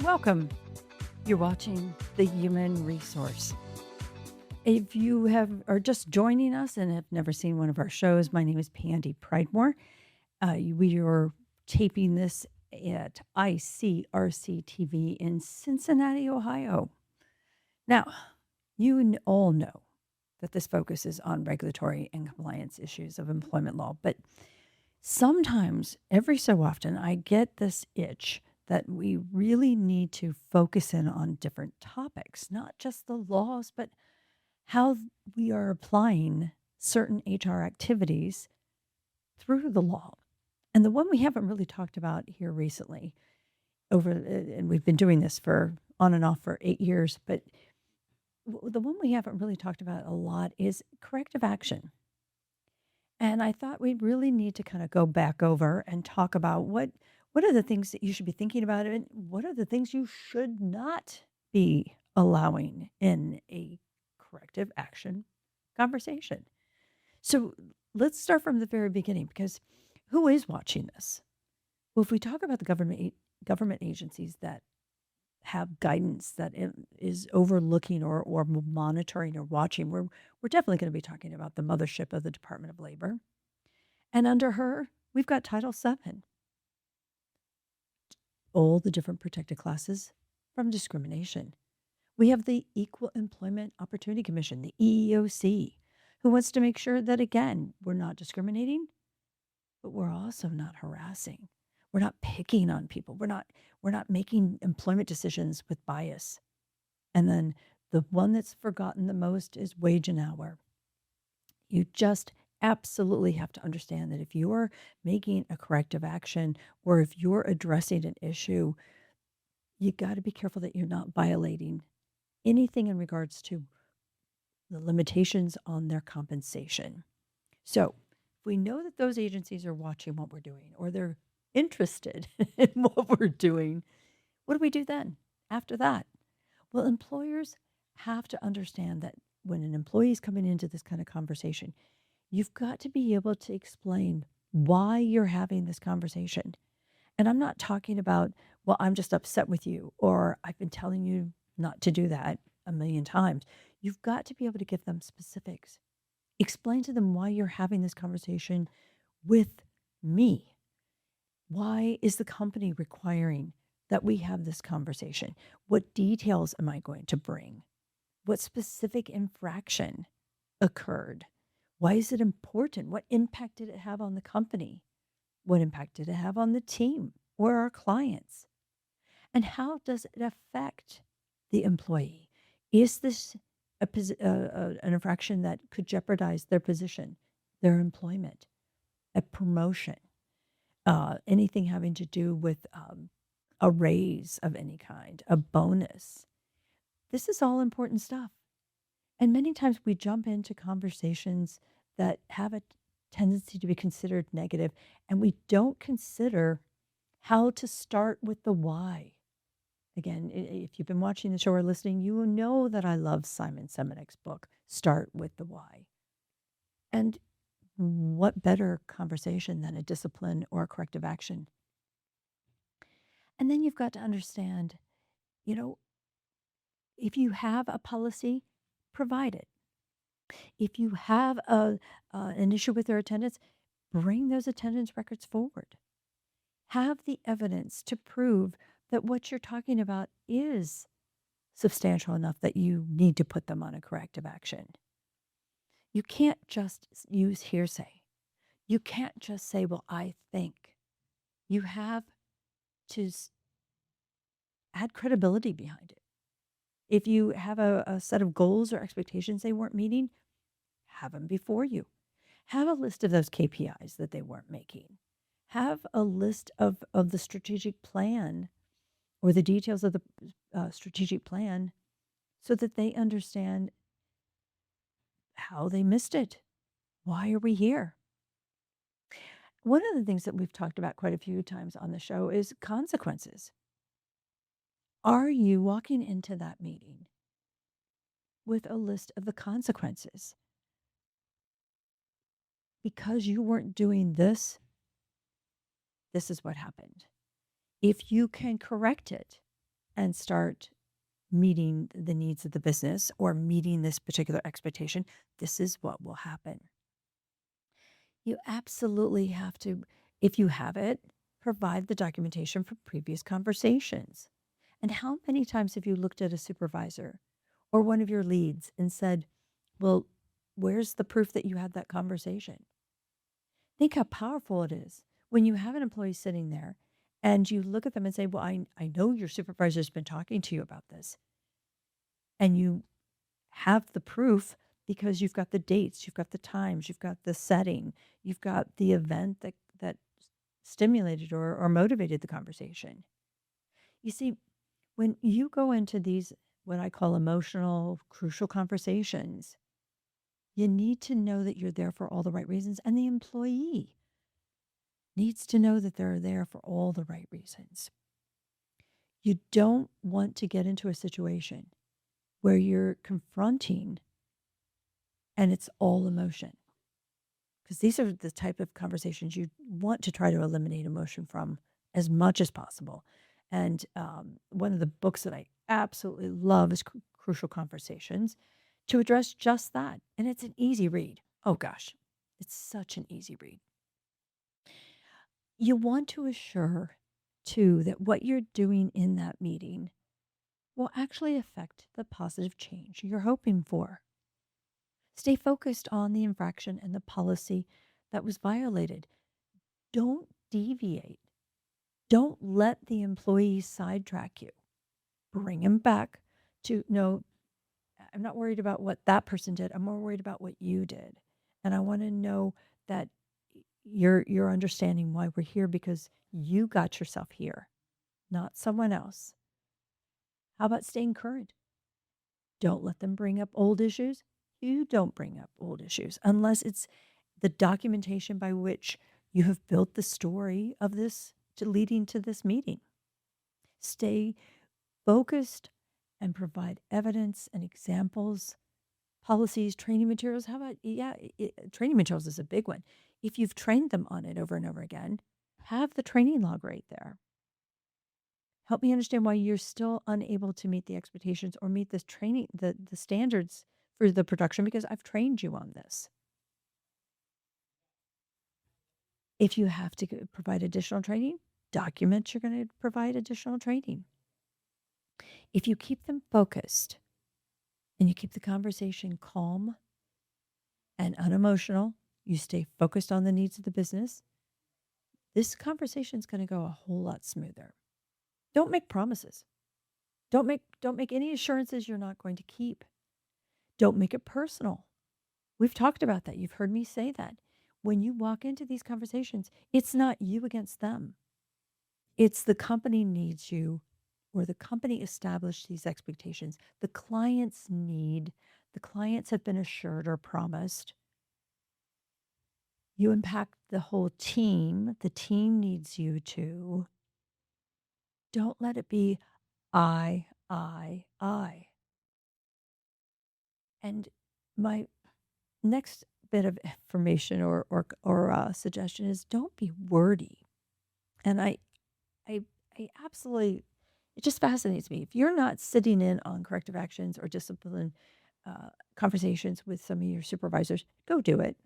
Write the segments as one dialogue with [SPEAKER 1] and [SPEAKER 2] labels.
[SPEAKER 1] Welcome. You're watching The Human Resource. If you are just joining us and have never seen one of our shows, my name is Pandy Pridemore. We are taping this at ICRC-TV in Cincinnati, Ohio. Now, all know that this focus is on regulatory and compliance issues of employment law, but sometimes, every so often, I get this itch that we really need to focus in on different topics, not just the laws, but how we are applying certain HR activities through the law. And the one we haven't really talked about here recently, and we've been doing this for on and off for 8 years, but the one we haven't really talked about a lot is corrective action. And I thought we'd really need to kind of go back over and talk about what are the things that you should be thinking about and what are the things you should not be allowing in a corrective action conversation. So let's start from the very beginning, because who is watching this? Well, if we talk about the government agencies that have guidance that is overlooking or monitoring or watching, we're definitely going to be talking about the mothership of the Department of Labor. And under her, we've got Title VII. All the different protected classes from discrimination. We have the Equal Employment Opportunity Commission, the EEOC, who wants to make sure that, again, we're not discriminating, but we're also not harassing. We're not picking on people. We're not making employment decisions with bias. And then the one that's forgotten the most is wage and hour. You just absolutely have to understand that if you're making a corrective action or if you're addressing an issue, you got to be careful that you're not violating anything in regards to the limitations on their compensation. So if we know that those agencies are watching what we're doing or they're interested in what we're doing, what do we do then after that? Well, employers have to understand that when an employee is coming into this kind of conversation, you've got to be able to explain why you're having this conversation. And I'm not talking about, well, I'm just upset with you, or I've been telling you not to do that a million times. You've got to be able to give them specifics. Explain to them why you're having this conversation with me. Why is the company requiring that we have this conversation? What details am I going to bring? What specific infraction occurred? Why is it important? What impact did it have on the company? What impact did it have on the team or our clients? And how does it affect the employee? Is this an infraction that could jeopardize their position, their employment, a promotion, anything having to do with a raise of any kind, a bonus? This is all important stuff. And many times we jump into conversations that have a tendency to be considered negative, and we don't consider how to start with the why. Again, if you've been watching the show or listening, you will know that I love Simon Semenek's book, Start with the Why. And what better conversation than a discipline or a corrective action? And then you've got to understand, if you have a policy, provide it. If you have an issue with their attendance, bring those attendance records forward. Have the evidence to prove that what you're talking about is substantial enough that you need to put them on a corrective action. You can't just use hearsay. You can't just say, well, I think. You have to add credibility behind it. If you have a set of goals or expectations they weren't meeting, have them before you. Have a list of those KPIs that they weren't making. Have a list of the strategic plan or the details of the strategic plan so that they understand how they missed it. Why are we here? One of the things that we've talked about quite a few times on the show is consequences. Are you walking into that meeting with a list of the consequences? Because you weren't doing this, this is what happened. If you can correct it, and start meeting the needs of the business or meeting this particular expectation, this is what will happen. You absolutely have to, if you have it, provide the documentation from previous conversations. And how many times have you looked at a supervisor or one of your leads and said, well, where's the proof that you had that conversation? Think how powerful it is when you have an employee sitting there and you look at them and say, well, I know your supervisor's been talking to you about this. And you have the proof because you've got the dates, you've got the times, you've got the setting, you've got the event that stimulated or motivated the conversation. You see, when you go into these, what I call emotional, crucial conversations, you need to know that you're there for all the right reasons, and the employee needs to know that they're there for all the right reasons. You don't want to get into a situation where you're confronting and it's all emotion. Because these are the type of conversations you want to try to eliminate emotion from as much as possible. And one of the books that I absolutely love is Crucial Conversations to address just that. And it's an easy read. Oh gosh, it's such an easy read. You want to assure, too, that what you're doing in that meeting will actually affect the positive change you're hoping for. Stay focused on the infraction and the policy that was violated. Don't deviate. Don't let the employees sidetrack you. Bring them back to, no, I'm not worried about what that person did. I'm more worried about what you did. And I want to know that you're understanding why we're here because you got yourself here, not someone else. How about staying current? Don't let them bring up old issues. You don't bring up old issues unless it's the documentation by which you have built the story of this to leading to this meeting. Stay focused and provide evidence and examples, policies, training materials. How about, training materials is a big one. If you've trained them on it over and over again, have the training log right there. Help me understand why you're still unable to meet the expectations or meet this training, the standards for the production, because I've trained you on this. If you have to provide additional training, document you're going to provide additional training. If you keep them focused and you keep the conversation calm and unemotional, you stay focused on the needs of the business, this conversation is going to go a whole lot smoother. Don't make promises. Don't make any assurances you're not going to keep. Don't make it personal. We've talked about that. You've heard me say that. When you walk into these conversations, it's not you against them. It's the company needs you, or the company established these expectations. The clients have been assured or promised. You impact the whole team. The team needs you too. Don't let it be I. And my next bit of information or suggestion is don't be wordy. And I absolutely, it just fascinates me. If you're not sitting in on corrective actions or discipline conversations with some of your supervisors, go do it.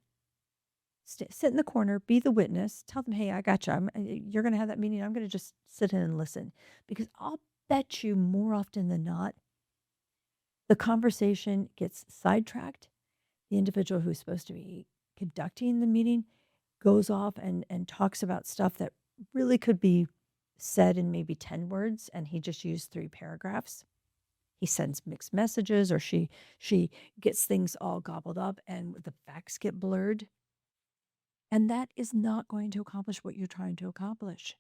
[SPEAKER 1] Sit in the corner, be the witness, tell them, hey, I got you. You're going to have that meeting. I'm going to just sit in and listen. Because I'll bet you more often than not, the conversation gets sidetracked. The individual who's supposed to be conducting the meeting goes off and talks about stuff that really could be said in maybe 10 words, and he just used 3 paragraphs. He sends mixed messages, or she gets things all gobbled up and the facts get blurred. And that is not going to accomplish what you're trying to accomplish.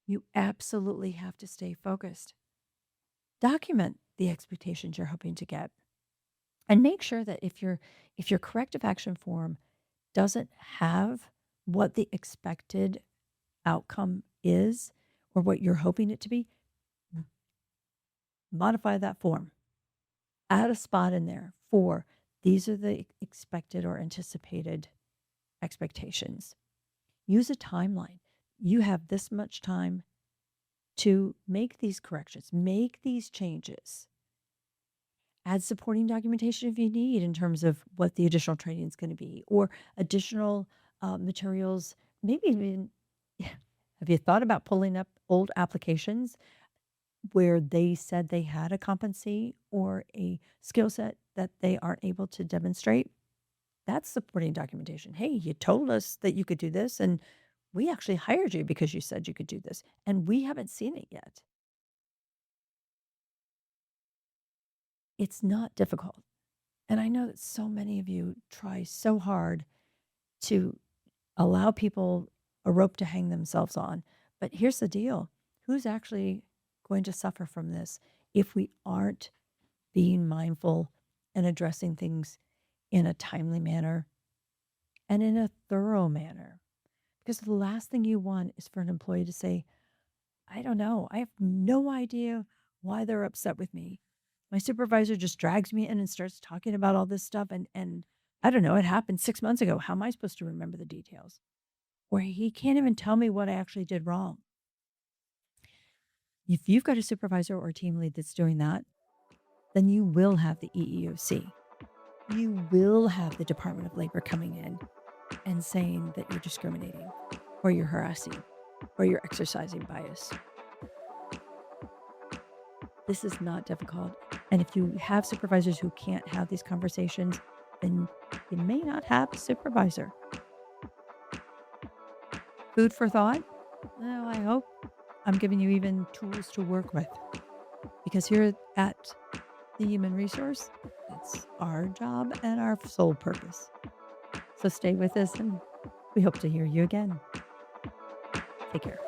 [SPEAKER 1] You absolutely have to stay focused. Document the expectations you're hoping to get. And make sure that if your corrective action form doesn't have what the expected outcome is or what you're hoping it to be, modify that form. Add a spot in there for these are the expected or anticipated expectations. Use a timeline. You have this much time to make these corrections, make these changes. Add supporting documentation if you need in terms of what the additional training is going to be or additional materials. Maybe even, have you thought about pulling up old applications where they said they had a competency or a skill set that they aren't able to demonstrate? That's supporting documentation. Hey, you told us that you could do this, and we actually hired you because you said you could do this, and we haven't seen it yet. It's not difficult. And I know that so many of you try so hard to allow people a rope to hang themselves on. But here's the deal, who's actually going to suffer from this if we aren't being mindful and addressing things in a timely manner and in a thorough manner? Because the last thing you want is for an employee to say, I don't know, I have no idea why they're upset with me. My supervisor just drags me in and starts talking about all this stuff. And I don't know, it happened 6 months ago. How am I supposed to remember the details? Or he can't even tell me what I actually did wrong. If you've got a supervisor or a team lead that's doing that, then you will have the EEOC. You will have the Department of Labor coming in and saying that you're discriminating or you're harassing or you're exercising bias. This is not difficult. And if you have supervisors who can't have these conversations, then you may not have a supervisor. Food for thought? Well, I hope I'm giving you even tools to work with. Because here at the Human Resource, it's our job and our sole purpose. So stay with us, and we hope to hear you again. Take care.